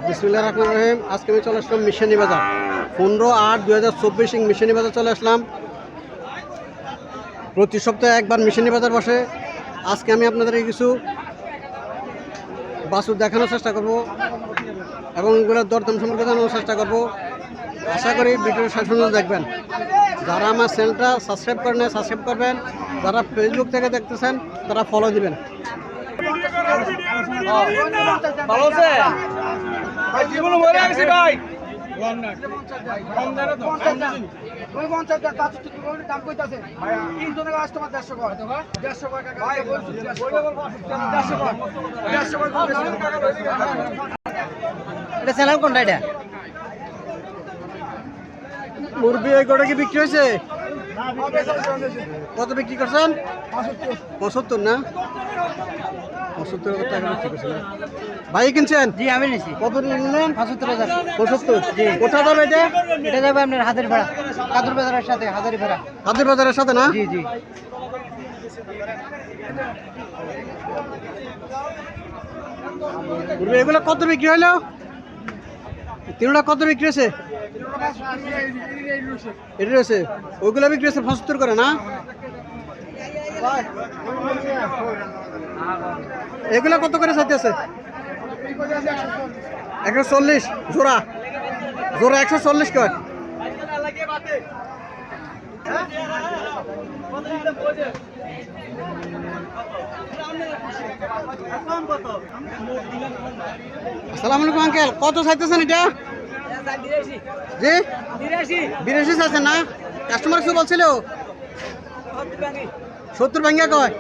বিসমিল্লাহির রহমানির রহিম। আজকে আমি চলে আসলাম মিশনী বাজার 15/8/2024 মিশনী বাজার চলে আসলাম। প্রতি সপ্তাহে একবার মিশনী বাজার বসে। আজকে আমি আপনাদেরকে কিছু বাছুর দেখানোর চেষ্টা করব এবং এগুলোর দরদাম সম্পর্কে জানানোর চেষ্টা করব। আশা করি ভিডিওর শেষ পর্যন্ত দেখবেন। যারা আমার চ্যানেলটা সাবস্ক্রাইব করেন সাবস্ক্রাইব করবেন, যারা ফেসবুক থেকে দেখতেছেন তারা ফলো দিবেন। ভালো আছে ভাই, জীবন মরে গেছে ভাই। এটা চ্যানেল কোনটা? এটা মুরগি এই গোটা কি বিক্রি হয়েছে? কত বিক্রি করছেন? 75 না? 75 টাকা বিক্রি করছেন। ভাই কিনছেন? জি আমি নিছি। কত নিলেন? 75,000। 75। জি। কোথায় যাবে এটা? এটা যাবে আপনার হাতের ভাড়া, কাদুর বাজারের সাথে হাজারি ভাড়া। হাতির বাজারের সাথে না? জি জি। মুরগি এগুলো কত বিক্রি হলো? তিনটা কত বিক্রি হয়েছে? এটা রয়েছে ওইগুলো বিক্রি হয়েছে 75 করে না? এগুলো কত করে চাইতেছে? 140 জোড়া। জোড়া 140 কয়। আসসালামু আলাইকুম আঙ্কেল, কত চাইতেছেন এটা? জি 82 চাইছেন না? কাস্টমার কিছু বলছিল 70 ভাঙ্গিয়া কয়।